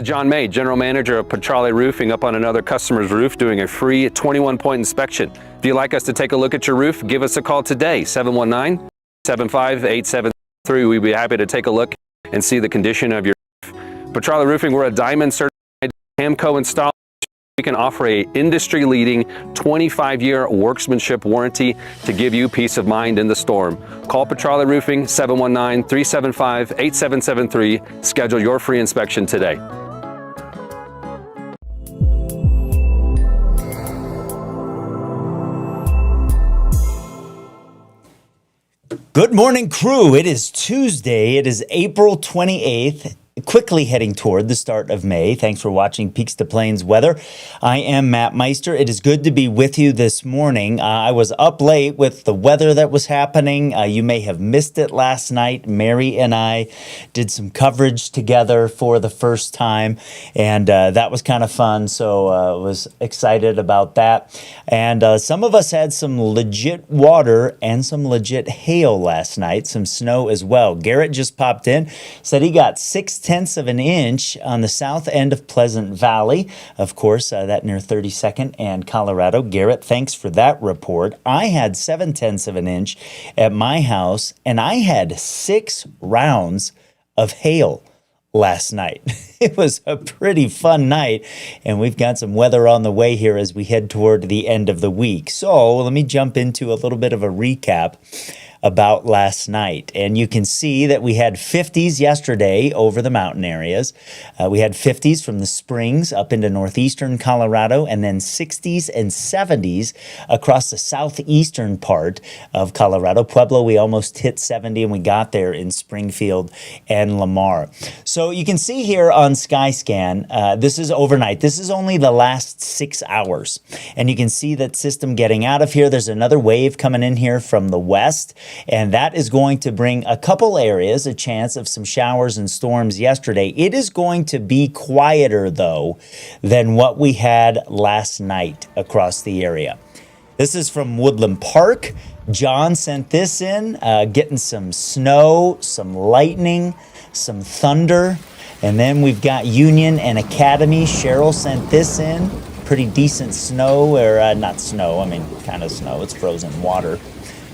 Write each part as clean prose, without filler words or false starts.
John May, General Manager of Petrale Roofing, up on another customer's roof doing a free 21-point inspection. If you'd like us to take a look at your roof, give us a call today, 719-758-773. We'd be happy to take a look and see the condition of your roof. Petrale Roofing, we're a Diamond certified Hamco installer. We can offer a industry-leading 25-year workmanship warranty to give you peace of mind in the storm. Call Petrale Roofing, 719-375-8773. Schedule your free inspection today. Good morning, crew. It is Tuesday. It is April 28th. Quickly heading toward the start of May. Thanks for watching Peaks to Plains Weather. I am Matt Meister. It is good to be with you this morning. I was up late with the weather that was happening. You may have missed it last night. Mary and I did some coverage together for the first time, and that was kind of fun, so was excited about that. And some of us had some legit water and some legit hail last night, some snow as well. Garrett just popped in, said he got 6/10 of an inch on the south end of Pleasant Valley, of course, that near 32nd and Colorado. Garrett, thanks for that report. I had 7/10 of an inch at my house, and I had 6 rounds of hail last night. It was a pretty fun night, and we've got some weather on the way here as we head toward the end of the week. So let me jump into a little bit of a recap about last night. And you can see that we had 50s yesterday over the mountain areas. We had 50s from the Springs up into northeastern Colorado, and then 60s and 70s across the southeastern part of Colorado. Pueblo, we almost hit 70, and we got there in Springfield and Lamar. So you can see here on Skyscan, this is overnight. This is only the last 6 hours. And you can see that system getting out of here. There's another wave coming in here from the west, and that is going to bring a couple areas a chance of some showers and storms yesterday. It is going to be quieter, though, than what we had last night across the area. This is from Woodland Park. John sent this in, getting some snow, some lightning, some thunder. And then we've got Union and Academy. Cheryl sent this in. Pretty decent snow, or not snow, I mean kind of snow. It's frozen water.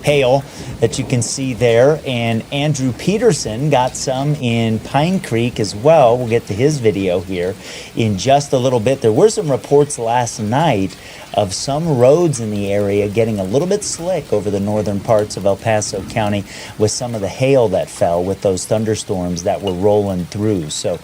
Hail that you can see there. And Andrew Peterson got some in Pine Creek as well. We'll get to his video here in just a little bit. There were some reports last night of some roads in the area getting a little bit slick over the northern parts of El Paso County with some of the hail that fell with those thunderstorms that were rolling through. So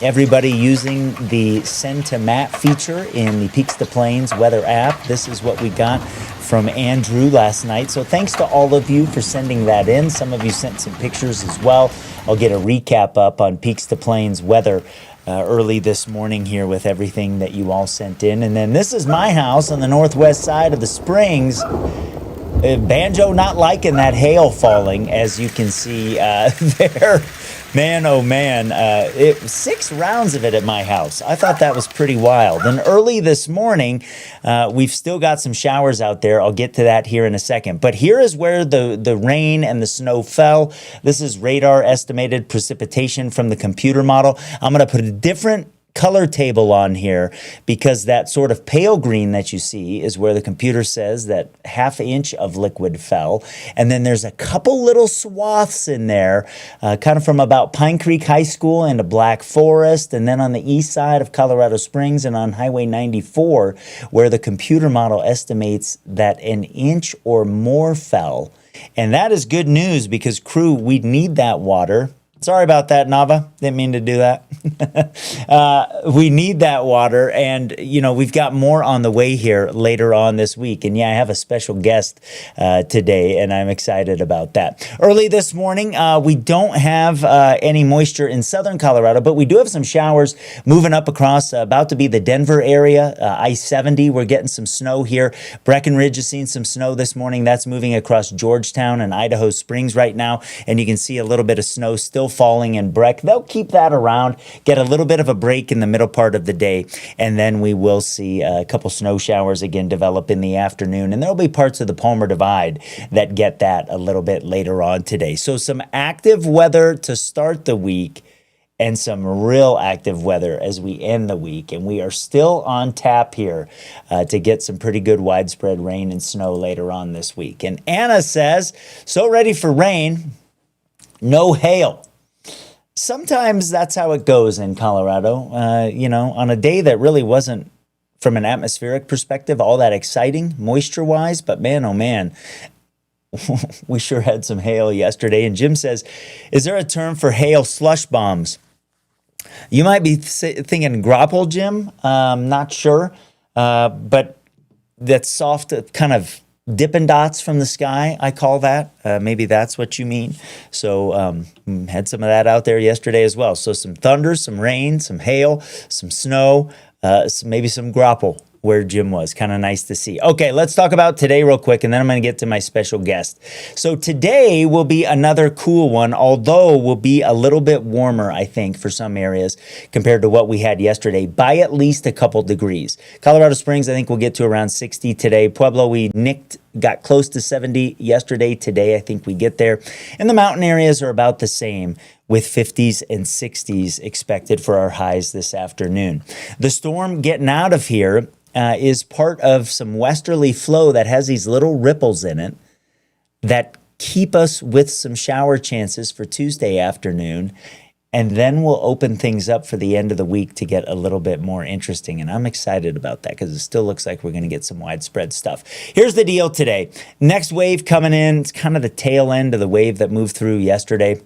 everybody using the Send to Matt feature in the Peaks to Plains weather app. This is what we got from Andrew last night. So thanks to all of you for sending that in. Some of you sent some pictures as well. I'll get a recap up on Peaks to Plains weather early this morning here with everything that you all sent in. And then this is my house on the northwest side of the Springs. Banjo not liking that hail falling, as you can see there. Man, oh man, 6 rounds of it at my house. I thought that was pretty wild. And early this morning, we've still got some showers out there. I'll get to that here in a second. But here is where the rain and the snow fell. This is radar estimated precipitation from the computer model. I'm going to put a different color table on here because that sort of pale green that you see is where the computer says that 1/2 inch of liquid fell. And then there's a couple little swaths in there, kind of from about Pine Creek High School into Black Forest, and then on the east side of Colorado Springs and on Highway 94, where the computer model estimates that 1 inch or more fell. And that is good news because, crew, we need that water. Sorry about that, Nava. Didn't mean to do that. We need that water, and we've got more on the way here later on this week. And yeah, I have a special guest today, and I'm excited about that. Early this morning, we don't have any moisture in southern Colorado, but we do have some showers moving up across, about to be the Denver area. I-70, we're getting some snow here. Breckenridge is seeing some snow this morning. That's moving across Georgetown and Idaho Springs right now, and you can see a little bit of snow still falling in Breck. They'll keep that around, get a little bit of a break in the middle part of the day, and then we will see a couple snow showers again develop in the afternoon, and there'll be parts of the Palmer Divide that get that a little bit later on today. So some active weather to start the week, and some real active weather as we end the week. And we are still on tap here to get some pretty good widespread rain and snow later on this week. And Anna says, so ready for rain, no hail. Sometimes that's how it goes in Colorado. On a day that really wasn't, from an atmospheric perspective, all that exciting moisture-wise. But man, oh man, we sure had some hail yesterday. And Jim says, is there a term for hail slush bombs? You might be thinking grapple, Jim. Not sure. But that soft kind of Dippin' Dots from the sky, I call that. Maybe that's what you mean. So had some of that out there yesterday as well. So some thunder, some rain, some hail, some snow, maybe some grapple where Jim was. Kind of nice to see. Okay, let's talk about today real quick, and then I'm going to get to my special guest. So today will be another cool one, although will be a little bit warmer, I think, for some areas compared to what we had yesterday by at least a couple degrees. Colorado Springs, I think we'll get to around 60 today. Pueblo, we got close to 70 yesterday. Today, I think we get there. And the mountain areas are about the same, with 50s and 60s expected for our highs this afternoon. The storm getting out of here is part of some westerly flow that has these little ripples in it that keep us with some shower chances for Tuesday afternoon. And then we'll open things up for the end of the week to get a little bit more interesting. And I'm excited about that because it still looks like we're going to get some widespread stuff. Here's the deal today. Next wave coming in. It's kind of the tail end of the wave that moved through yesterday.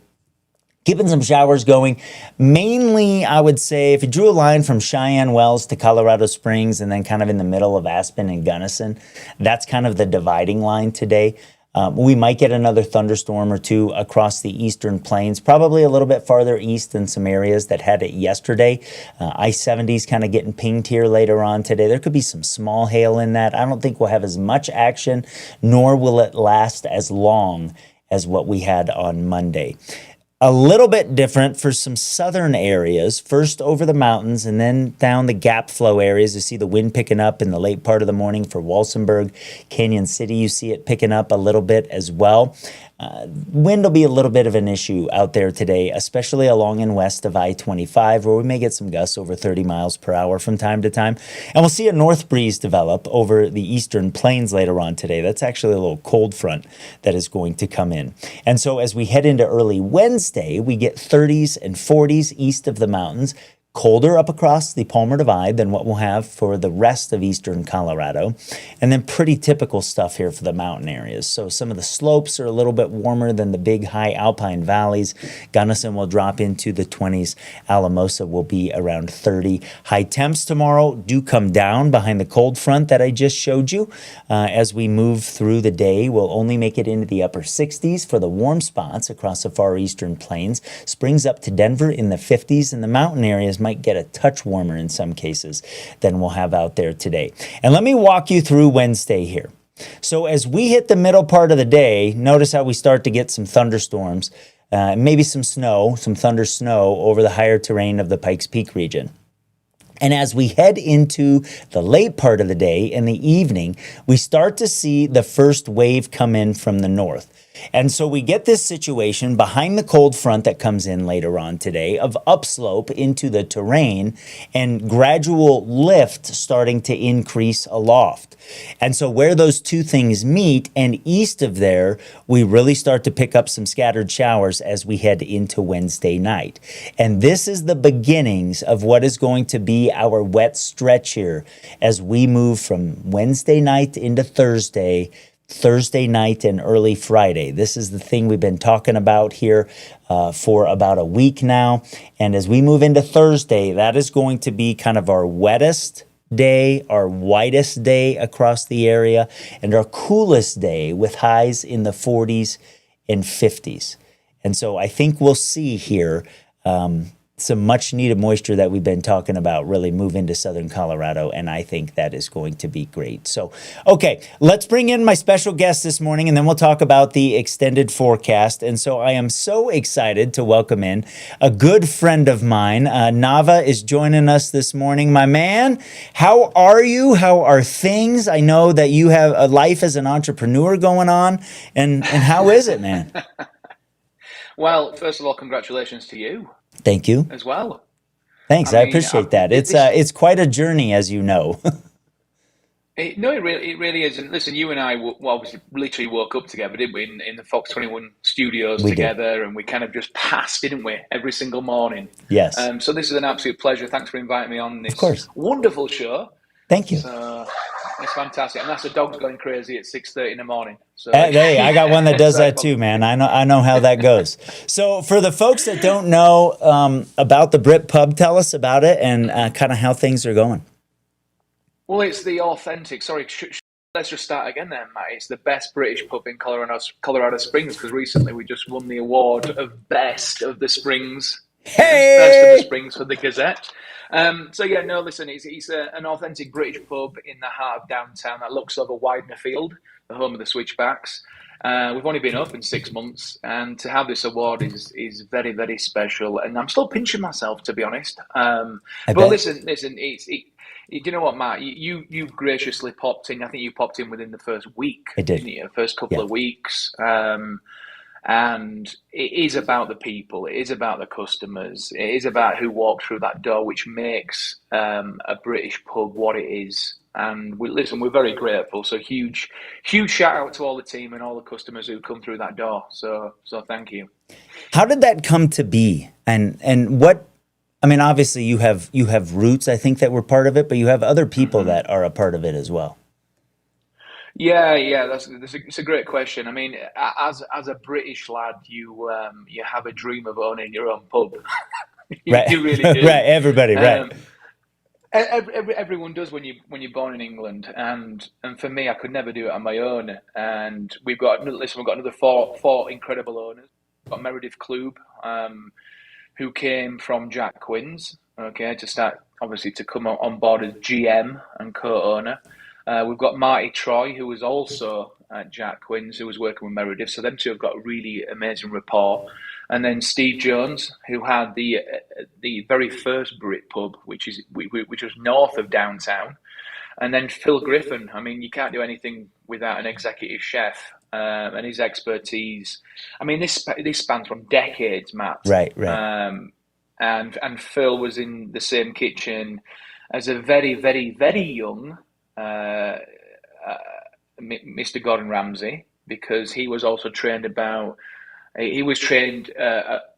Keeping some showers going. Mainly, I would say, if you drew a line from Cheyenne Wells to Colorado Springs and then kind of in the middle of Aspen and Gunnison, that's kind of the dividing line today. We might get another thunderstorm or two across the eastern plains, probably a little bit farther east than some areas that had it yesterday. I-70 is kind of getting pinged here later on today. There could be some small hail in that. I don't think we'll have as much action, nor will it last as long as what we had on Monday. A little bit different for some southern areas, first over the mountains and then down the gap flow areas. You see the wind picking up in the late part of the morning for Walsenburg, Canyon City. You see it picking up a little bit as well. Wind will be a little bit of an issue out there today, especially along and west of I-25, where we may get some gusts over 30 miles per hour from time to time. And we'll see a north breeze develop over the eastern plains later on today. That's actually a little cold front that is going to come in. And so as we head into early Wednesday, we get 30s and 40s east of the mountains. Colder up across the Palmer Divide than what we'll have for the rest of eastern Colorado. And then pretty typical stuff here for the mountain areas. So some of the slopes are a little bit warmer than the big high alpine valleys. Gunnison will drop into the 20s. Alamosa will be around 30. High temps tomorrow do come down behind the cold front that I just showed you. As we move through the day, we'll only make it into the upper 60s for the warm spots across the far eastern plains. Springs up to Denver in the 50s, and the mountain areas might get a touch warmer in some cases than we'll have out there today. And let me walk you through Wednesday here. So as we hit the middle part of the day, notice how we start to get some thunderstorms, maybe some snow, some thunder snow over the higher terrain of the Pikes Peak region. And as we head into the late part of the day and the evening, we start to see the first wave come in from the north. And so we get this situation behind the cold front that comes in later on today of upslope into the terrain and gradual lift starting to increase aloft. And so where those two things meet and east of there, we really start to pick up some scattered showers as we head into Wednesday night. And this is the beginnings of what is going to be our wet stretch here as we move from Wednesday night into Thursday night and early Friday. This is the thing we've been talking about here for about a week now. And as we move into Thursday, that is going to be kind of our wettest day, our whitest day across the area, and our coolest day with highs in the 40s and 50s. And so I think we'll see here some much needed moisture that we've been talking about really move into southern Colorado, and I think that is going to be great. So, okay, let's bring in my special guest this morning, and then we'll talk about the extended forecast. And so I am so excited to welcome in a good friend of mine. Nava is joining us this morning. My man, how are you? How are things? I know that you have a life as an entrepreneur going on, and how is it, man? Well, first of all, congratulations to you. Thank you. as well. Thanks. I I mean, appreciate that. It's quite a journey, as you know. No, it really is. And listen, you and I obviously literally woke up together, didn't we, in the Fox 21 studios We did. together, and we kind of just passed, didn't we, every single morning. Yes. So this is an absolute pleasure. Thanks for inviting me on Of this course. wonderful show. Thank you. So it's fantastic, and that's the dog's going crazy at 6:30 in the morning. So Hey, I got one that does so, that too, man. I know how that goes. So for the folks that don't know about the Brit Pub, tell us about it and kind of how things are going. well, it's the authentic. Sorry, let's just start again then, Matt. It's the best British pub in Colorado Springs, because recently we just won the award of Best of the Springs. Best of the Hey! Springs for the Gazette. So yeah, no, listen, it's an authentic British pub in the heart of downtown that looks over Widener Field, the home of the Switchbacks. We've only been open 6 months, and to have this award is very, very special. And I'm still pinching myself, to be honest. I But bet. listen, do you know what, Matt? You graciously popped in. I think you popped in within the first week, I did. didn't you? First couple Yeah. of weeks. And it is about the people. It is about the customers. It is about who walked through that door, which makes a British pub what it is. And we're very grateful. So huge shout out to all the team and all the customers who come through that door. So thank you. How did that come to be? And what? I mean, obviously you have roots, I think, that were part of it, but you have other people Mm-hmm. that are a part of it as well. Yeah, it's a great question. I mean, as a British lad, you have a dream of owning your own pub. Right. You really do. Right. Everybody. Right. Um, everyone does when you're born in England, and for me, I could never do it on my own. And we've got another four incredible owners. We've got Meredith Klube, who came from Jack Quinn's, okay, to start obviously to come on board as GM and co-owner. We've got Marty Troy, who was also at Jack Quinn's, who was working with Meredith. So them two have got a really amazing rapport. And then Steve Jones, who had the very first Brit pub, which was north of downtown. And then Phil Griffin. I mean, you can't do anything without an executive chef and his expertise. I mean, this spans from decades, Matt. Right. Right. And Phil was in the same kitchen as a very, very, very young uh, Mr. Gordon Ramsay, because he was also trained about. He was trained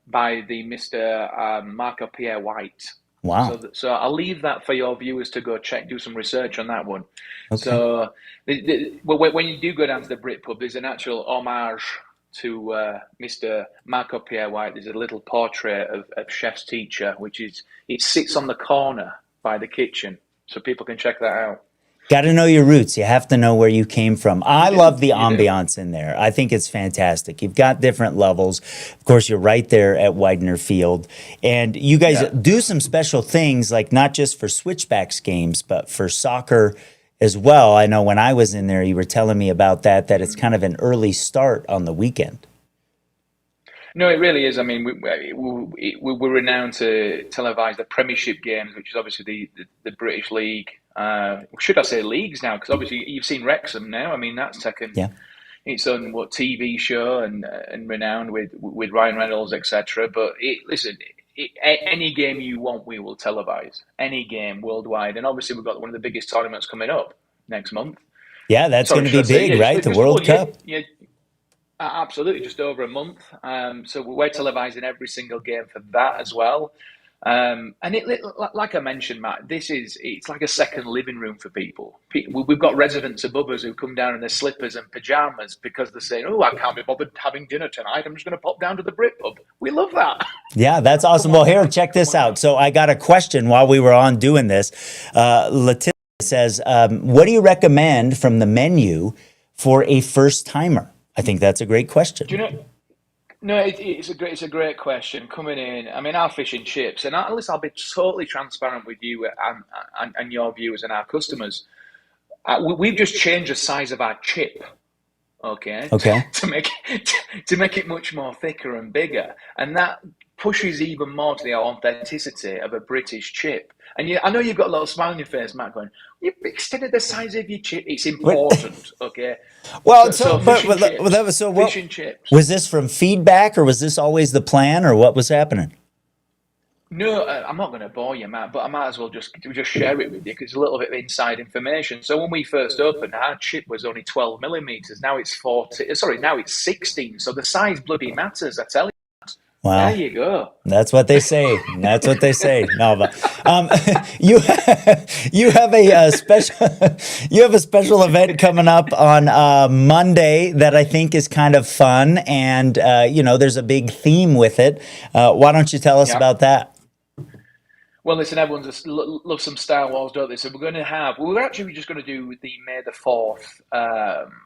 by the Mr. Marco Pierre White. Wow. So I'll leave that for your viewers to go do some research on that one. Okay. So when you do go down to the Brit pub, there's an actual homage to Mr. Marco Pierre White. There's a little portrait of Chef's Teacher, it sits on the corner by the kitchen, so people can check that out. Got to know your roots. You have to know where you came from. I love the You do. ambiance in there. I think it's fantastic. You've got different levels. Of course, you're right there at Widener Field. And you guys Yeah. do some special things, like not just for Switchbacks games, but for soccer as well. I know when I was in there, you were telling me about that it's kind of an early start on the weekend. No, it really is. I mean, we're renowned to televise the Premiership games, which is obviously the British League. Should I say leagues now? Because obviously you've seen Wrexham now. I mean, that's taken Yeah. its own TV show and renowned with Ryan Reynolds, etc. But any game you want, we will televise. Any game worldwide, and obviously we've got one of the biggest tournaments coming up next month. Yeah, that's Sorry, going to should I be say? big, Yeah, right? The World Cup. yeah, absolutely, just over a month. So we're televising every single game for that as well. And like I mentioned, Matt, it's like a second living room for people. We've got residents above us who come down in their slippers and pajamas because they're saying, "Oh, I can't be bothered having dinner tonight. I'm just going to pop down to the Brit pub." We love that. Yeah, that's awesome. Well, here, check this out. So I got a question while we were on doing this. Letitia says, what do you recommend from the menu for a first timer? I think that's a great question. Do you know? No, it's a great question coming in. I mean, our fish and chips, and listen, I'll be totally transparent with you and your viewers and our customers. We've just changed the size of our chip, okay, Okay. to make it much more thicker and bigger, and that pushes even more to the authenticity of a British chip. And I know you've got a little smile on your face, Matt, going, "You've extended the size of your chip. It's important, okay." Well, So so fish what and chips. was this from feedback, or was this always the plan, or what was happening? No, I'm not going to bore you, Matt, but I might as well just share it with you because it's a little bit of inside information. So when we first opened, our chip was only 12 millimeters. Now it's 40. Sorry, now it's 16. So the size bloody matters. I tell you. There Wow. you go. That's what they say. That's what they say. No, but you you have a, special you have a special event coming up on Monday that I think is kind of fun, and there's a big theme with it. Why don't you tell us Yeah. about that? Well, listen, everyone just loves some Star Wars, don't they? So we're actually just going to do the May the 4th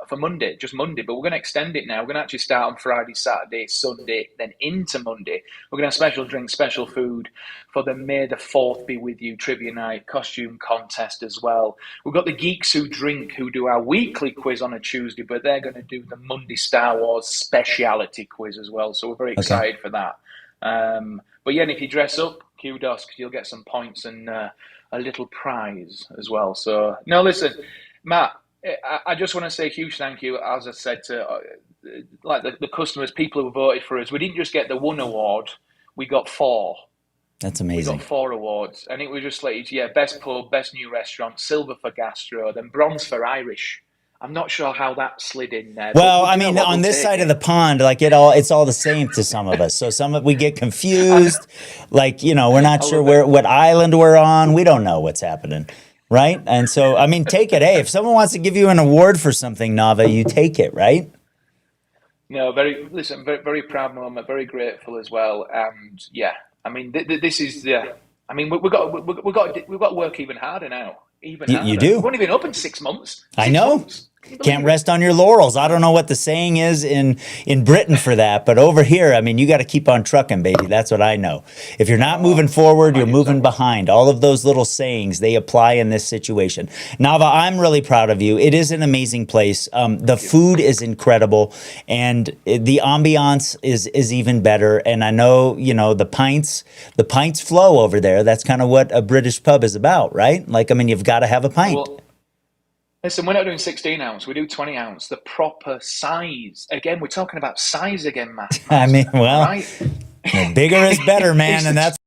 for Monday, just Monday, but we're going to extend it now. We're going to actually start on Friday, Saturday, Sunday, then into Monday. We're going to have special drinks, special food for the May the 4th Be With You trivia night, costume contest as well. We've got the Geeks Who Drink who do our weekly quiz on a Tuesday, but they're going to do the Monday Star Wars speciality quiz as well. So we're very Okay. excited for that. But yeah, and if you dress up, kudos, because you'll get some points and a little prize as well. So, no, listen, Matt, I just want to say a huge thank you, as I said, to the customers, people who voted for us. We didn't just get the one award, we got four. That's We got amazing. 4 awards, and it was just like, yeah, best pub, best new restaurant, silver for gastro, then bronze for Irish. I'm not sure how that slid in there, Well, but I you know mean, what? on We'll this take side of it. the pond, like it's all the same to some of us. So we get I know. confused. Like, we're not I sure love it. what island we're on. We don't know what's happening, right? And so, I mean, take it. Hey, if someone wants to give you an award for something, Nava, you take it, right? No, very, very proud moment, very grateful as well. And yeah, I mean, this is I mean, we've got to work even harder now, even You harder. We do. won't even open 6 months. I Six know. months. Can you Can't believe it? rest on your laurels. I don't know what the saying is in Britain for that, but over here, I mean, you got to keep on trucking, baby. That's what I know. If you're not moving forward, you're Right, moving exactly. behind. All of those little sayings, they apply in this situation. Nava, I'm really proud of you. It is an amazing place. The Thank you. food is incredible, and the ambiance is even better. And I know, the pints flow over there. That's kind of what a British pub is about, right? Like, I mean, you've got to have a pint. Well, listen, we're not doing 16 ounce. We do 20 ounce, the proper size. Again, we're talking about size again, I mean, Master. All well, right. bigger is better, man, It's and the that's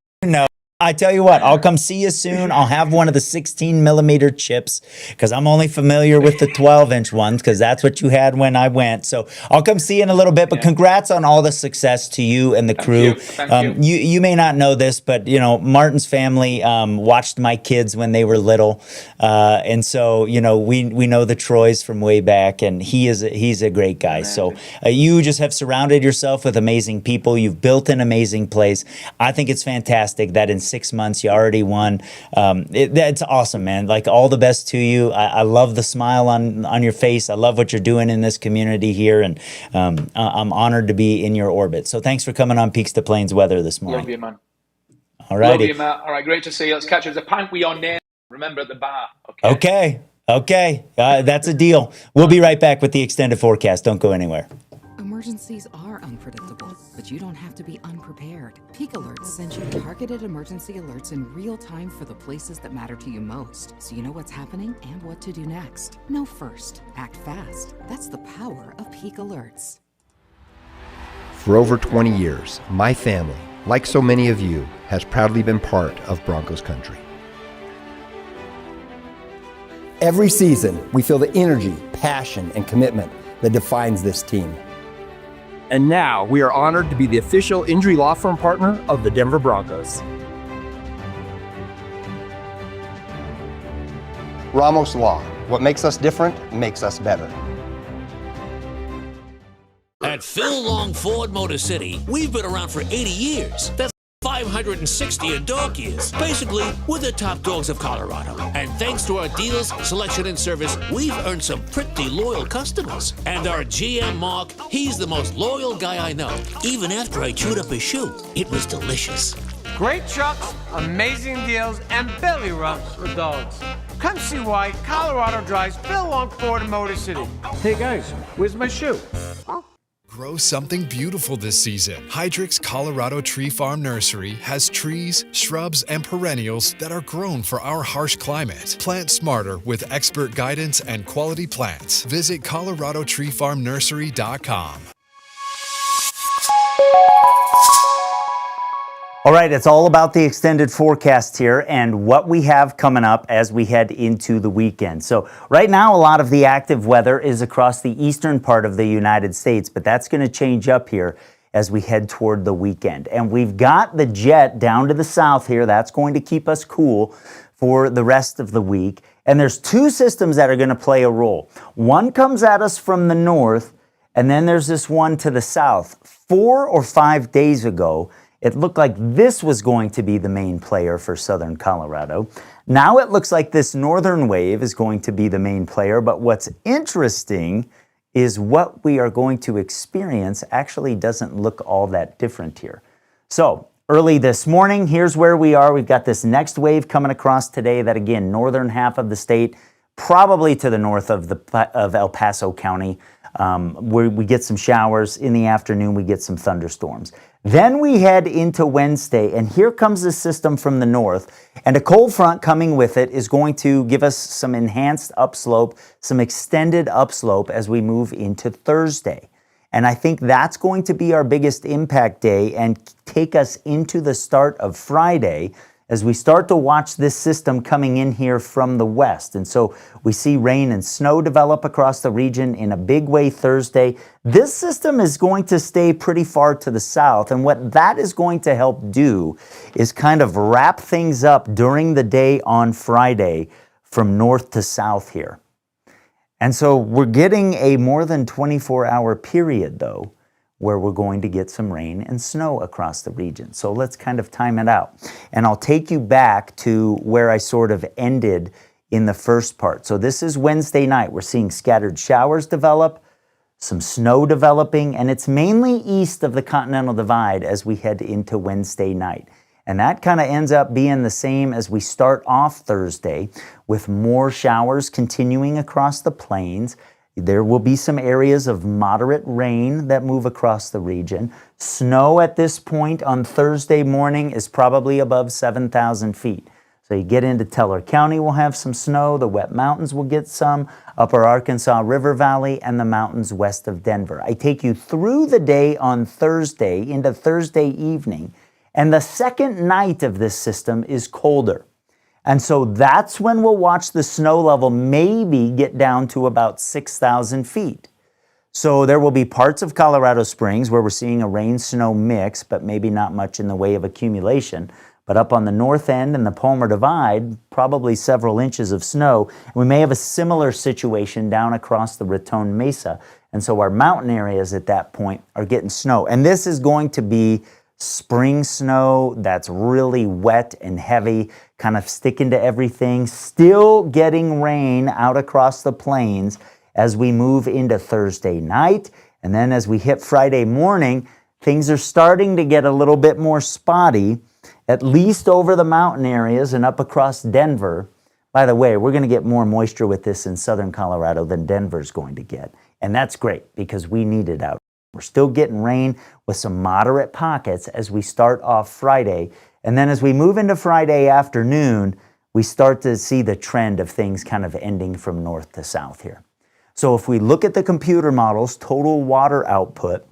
I tell you what, I'll come see you soon. I'll have one of the 16 millimeter chips because I'm only familiar with the 12-inch ones because that's what you had when I went. So I'll come see you in a little bit. But yeah. congrats on all the success to you and the Thank crew. you. Thank you. You may not know this, but Martin's family watched my kids when they were little, and so we know the Troys from way back, and he's a great guy. So Amazing. you just have surrounded yourself with amazing people. You've built an amazing place. I think it's fantastic that in 6 months you already won. That's awesome, man. Like, all the best to you. I love the smile on your face. I love what you're doing in this community here, and I'm honored to be in your orbit. So thanks for coming on Peaks to Plains Weather this Love morning. you, man. All Love righty. you, Matt. All right, great to see you. Let's catch us a pint with your name. Remember at the bar. Okay. Okay. That's a deal. We'll be right back with the extended forecast. Don't go anywhere. Emergencies are unpredictable, but you don't have to be unprepared. Peak Alerts sends you targeted emergency alerts in real time for the places that matter to you most, so you know what's happening and what to do next. Know first, act fast. That's the power of Peak Alerts. For over 20 years, my family, like so many of you, has proudly been part of Broncos country. Every season, we feel the energy, passion, and commitment that defines this team. And now we are honored to be the official injury law firm partner of the Denver Broncos. Ramos Law. What makes us different makes us better. At Phil Long Ford Motor City, we've been around for 80 years. That's 560 in dog years. Basically, we're the top dogs of Colorado. And thanks to our deals, selection, and service, we've earned some pretty loyal customers. And our GM, Mark, he's the most loyal guy I know. Even after I chewed up his shoe, it was delicious. Great trucks, amazing deals, and belly rubs for dogs. Come see why Colorado drives Phil Long Ford Motor City. Hey guys, where's my shoe? Grow something beautiful this season. Hydrix Colorado Tree Farm Nursery has trees, shrubs, and perennials that are grown for our harsh climate. Plant smarter with expert guidance and quality plants. Visit coloradotreefarmnursery.com. All right, it's all about the extended forecast here and what we have coming up as we head into the weekend. So right now, a lot of the active weather is across the eastern part of the United States, but that's going to change up here as we head toward the weekend. And we've got the jet down to the south here. That's going to keep us cool for the rest of the week. And there's two systems that are going to play a role. One comes at us from the north, and then there's this one to the south. 4 or 5 days ago, it looked like this was going to be the main player for southern Colorado. Now it looks like this northern wave is going to be the main player, but what's interesting is what we are going to experience actually doesn't look all that different here. So early this morning, here's where we are. We've got this next wave coming across today that, again, northern half of the state, probably to the north of El Paso County, where we get some showers. In the afternoon, we get some thunderstorms. Then we head into Wednesday, and here comes this system from the north, and a cold front coming with it is going to give us some enhanced upslope, some extended upslope as we move into Thursday. And I think that's going to be our biggest impact day and take us into the start of Friday as we start to watch this system coming in here from the west. And so we see rain and snow develop across the region in a big way Thursday. This system is going to stay pretty far to the south, and what that is going to help do is kind of wrap things up during the day on Friday from north to south here. And so we're getting a more than 24-hour period, though, where we're going to get some rain and snow across the region. So let's kind of time it out. And I'll take you back to where I sort of ended in the first part. So this is Wednesday night. We're seeing scattered showers develop, some snow developing, and it's mainly east of the Continental Divide as we head into Wednesday night. And that kind of ends up being the same as we start off Thursday, with more showers continuing across the plains. There will be some areas of moderate rain that move across the region. Snow at this point on Thursday morning is probably above 7,000 feet. So you get into Teller County, we'll have some snow. The Wet Mountains will get some. Upper Arkansas River Valley and the mountains west of Denver. I take you through the day on Thursday into Thursday evening. And the second night of this system is colder. And so that's when we'll watch the snow level maybe get down to about 6,000 feet. So there will be parts of Colorado Springs where we're seeing a rain-snow mix, but maybe not much in the way of accumulation. But up on the north end and the Palmer Divide, probably several inches of snow. We may have a similar situation down across the Raton Mesa. And so our mountain areas at that point are getting snow. And this is going to be spring snow that's really wet and heavy, kind of sticking to everything, still getting rain out across the plains as we move into Thursday night. And then as we hit Friday morning, things are starting to get a little bit more spotty, at least over the mountain areas and up across Denver. By the way, we're going to get more moisture with this in southern Colorado than Denver's going to get. And that's great because we need it out. We're still getting rain with some moderate pockets as we start off Friday. And then as we move into Friday afternoon, we start to see the trend of things kind of ending from north to south here. So if we look at the computer models, total water output,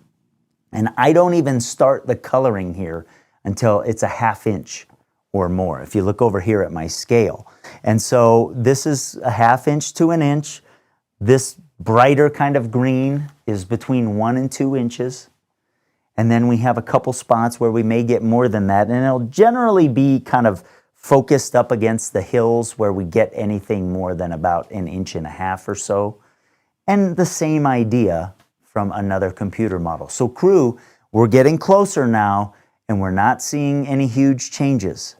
and I don't even start the coloring here until it's a ½ inch or more. If you look over here at my scale. And so this is a ½ inch to an inch. This brighter kind of green is between 1 and 2 inches. And then we have a couple spots where we may get more than that. And it'll generally be kind of focused up against the hills where we get anything more than about 1.5 inches or so. And the same idea from another computer model. So crew, we're getting closer now and we're not seeing any huge changes,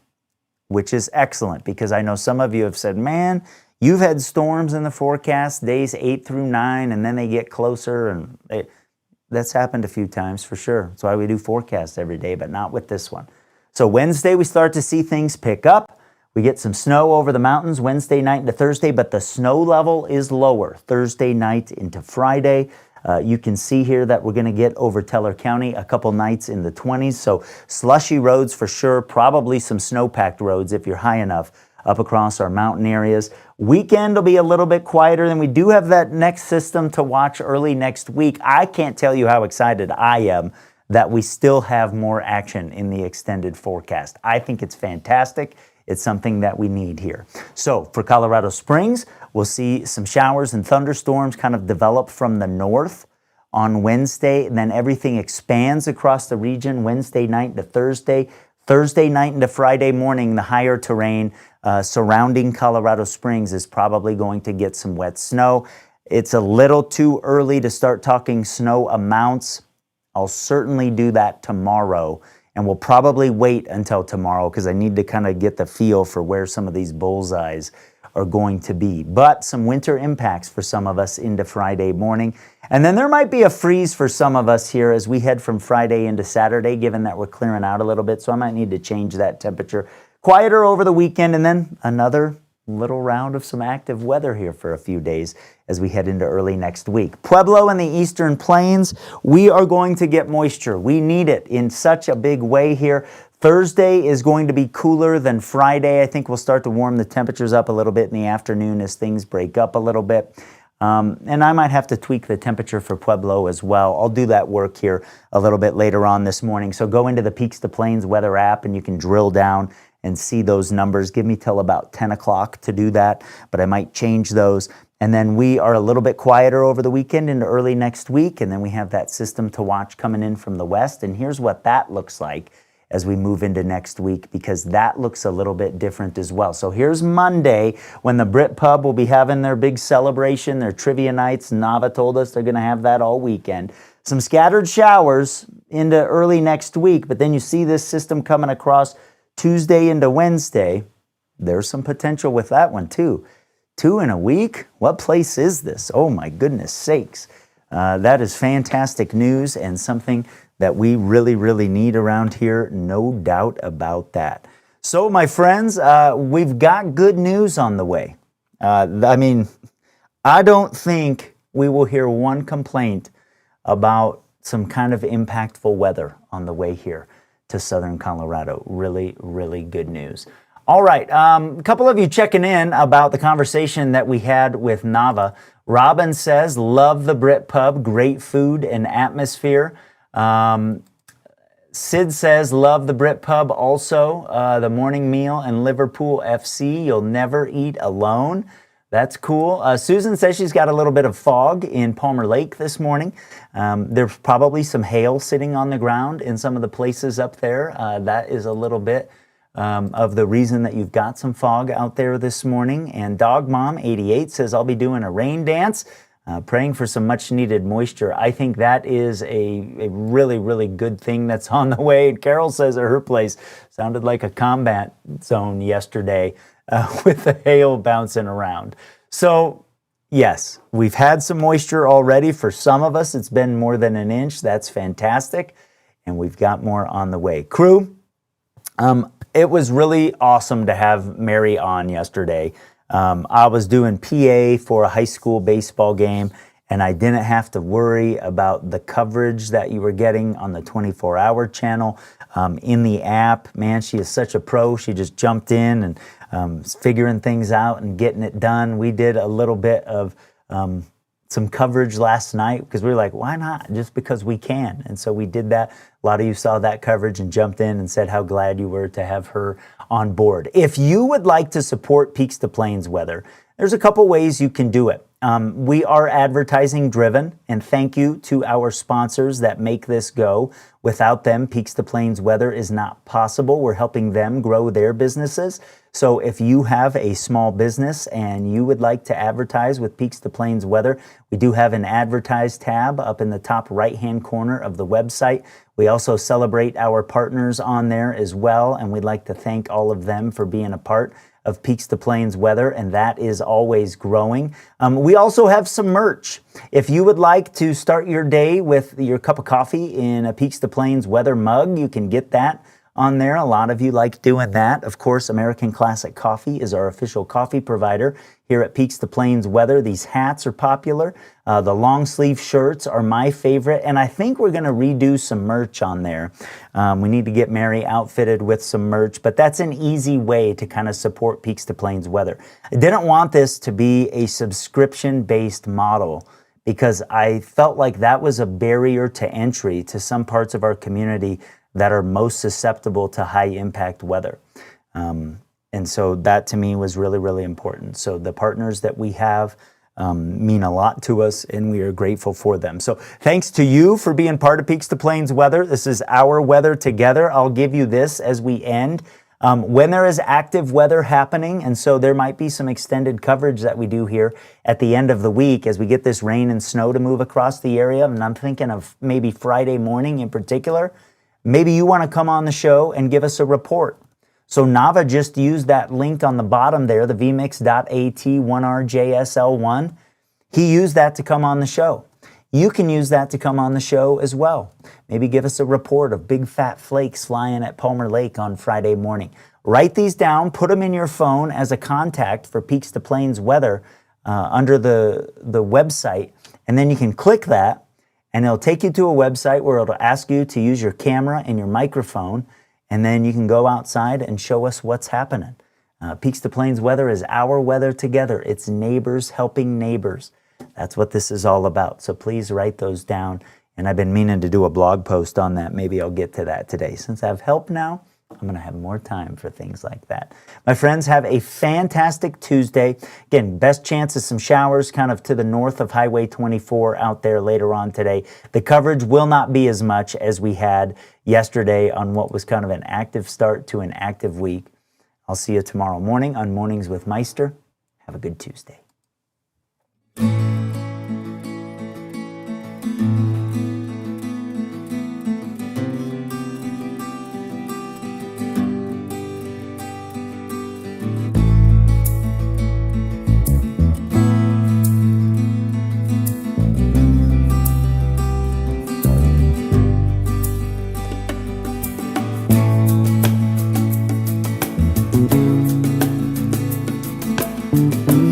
which is excellent because I know some of you have said, man, you've had storms in the forecast days 8 through 9, and then they get closer, and that's happened a few times for sure. That's why we do forecasts every day, but not with this one. So Wednesday, we start to see things pick up. We get some snow over the mountains Wednesday night into Thursday, but the snow level is lower Thursday night into Friday. You can see here that we're going to get over Teller County a couple nights in the 20s. So slushy roads for sure, probably some snow-packed roads if you're high enough up across our mountain areas. Weekend will be a little bit quieter, than we do have that next system to watch early next week. I can't tell you how excited I am that we still have more action in the extended forecast. I think it's fantastic. It's something that we need here. So for Colorado Springs, we'll see some showers and thunderstorms kind of develop from the north on Wednesday. Then everything expands across the region Wednesday night to Thursday. Thursday night into Friday morning, the higher terrain surrounding Colorado Springs is probably going to get some wet snow. It's a little too early to start talking snow amounts. I'll certainly do that tomorrow, and we'll probably wait until tomorrow because I need to kind of get the feel for where some of these bullseyes are going to be. But some winter impacts for some of us into Friday morning. And then there might be a freeze for some of us here as we head from Friday into Saturday, given that we're clearing out a little bit. So I might need to change that temperature. Quieter over the weekend, and then another little round of some active weather here for a few days as we head into early next week. Pueblo and the Eastern Plains, we are going to get moisture. We need it in such a big way here. Thursday is going to be cooler than Friday. I think we'll start to warm the temperatures up a little bit in the afternoon as things break up a little bit. And I might have to tweak the temperature for Pueblo as well. I'll do that work here a little bit later on this morning. So go into the Peaks to Plains weather app and you can drill down and see those numbers. Give me till about 10 o'clock to do that, but I might change those. And then we are a little bit quieter over the weekend into early next week, and then we have that system to watch coming in from the west. And here's what that looks like as we move into next week, because that looks a little bit different as well. So here's Monday when the Brit Pub will be having their big celebration, their trivia nights. Nava told us they're going to have that all weekend. Some scattered showers into early next week, but then you see this system coming across Tuesday into Wednesday. There's some potential with that one too. 2 in a week? What place is this? Oh my goodness sakes. That is fantastic news and something that we really, really need around here. No doubt about that. So my friends, we've got good news on the way. I don't think we will hear one complaint about some kind of impactful weather on the way here to southern Colorado. Really, really good news. All right, a couple of you checking in about the conversation that we had with Nava. Robin says, love the Brit Pub, great food and atmosphere. Sid says, love the Brit Pub also, the morning meal and Liverpool FC, you'll never eat alone. That's cool. Susan says she's got a little bit of fog in Palmer Lake this morning. There's probably some hail sitting on the ground in some of the places up there. That is a little bit of the reason that you've got some fog out there this morning. And Dog Mom 88 says, I'll be doing a rain dance, praying for some much needed moisture. I think that is a really, really good thing that's on the way. And Carol says at her place sounded like a combat zone yesterday with the hail bouncing around. So yes, we've had some moisture already. For some of us, it's been more than an inch. That's fantastic. And we've got more on the way. Crew, it was really awesome to have Mary on yesterday. I was doing PA for a high school baseball game, and I didn't have to worry about the coverage that you were getting on the 24-hour channel in the app. Man, she is such a pro. She just jumped in and figuring things out and getting it done. We did a little bit of some coverage last night because we were like, why not? Just because we can. And so we did that. A lot of you saw that coverage and jumped in and said how glad you were to have her on board. If you would like to support Peaks to Plains Weather, there's a couple ways you can do it. We are advertising driven, and thank you to our sponsors that make this go. Without them, Peaks to Plains Weather is not possible. We're helping them grow their businesses. So if you have a small business and you would like to advertise with Peaks to Plains Weather, we do have an advertise tab up in the top right-hand corner of the website. We also celebrate our partners on there as well, and we'd like to thank all of them for being a part of Peaks to Plains Weather, and that is always growing. We also have some merch. If you would like to start your day with your cup of coffee in a Peaks to Plains Weather mug, you can get that on there. A lot of you like doing that. Of course, American Classic Coffee is our official coffee provider here at Peaks to Plains Weather. These hats are popular. The long sleeve shirts are my favorite, and I think we're going to redo some merch on there. We need to get Mary outfitted with some merch, but that's an easy way to kind of support Peaks to Plains Weather. I didn't want this to be a subscription-based model because I felt like that was a barrier to entry to some parts of our community that are most susceptible to high impact weather. And so that to me was really, really important. So the partners that we have mean a lot to us, and we are grateful for them. So thanks to you for being part of Peaks to Plains Weather. This is our weather together. I'll give you this as we end. When there is active weather happening, and so there might be some extended coverage that we do here at the end of the week as we get this rain and snow to move across the area, and I'm thinking of maybe Friday morning in particular, maybe you want to come on the show and give us a report. So Nava just used that link on the bottom there, the vmix.at 1RJSL1. He used that to come on the show. You can use that to come on the show as well. Maybe give us a report of big fat flakes flying at Palmer Lake on Friday morning. Write these down, put them in your phone as a contact for Peaks to Plains Weather under the website, and then you can click that, and it'll take you to a website where it'll ask you to use your camera and your microphone, and then you can go outside and show us what's happening. Peaks to Plains Weather is our weather together. It's neighbors helping neighbors. That's what this is all about. So please write those down. And I've been meaning to do a blog post on that. Maybe I'll get to that today. Since I have help now, I'm going to have more time for things like that. My friends, have a fantastic Tuesday. Again, best chance of some showers kind of to the north of Highway 24 out there later on today. The coverage will not be as much as we had yesterday on what was kind of an active start to an active week. I'll see you tomorrow morning on Mornings with Meister. Have a good Tuesday. Mm-hmm.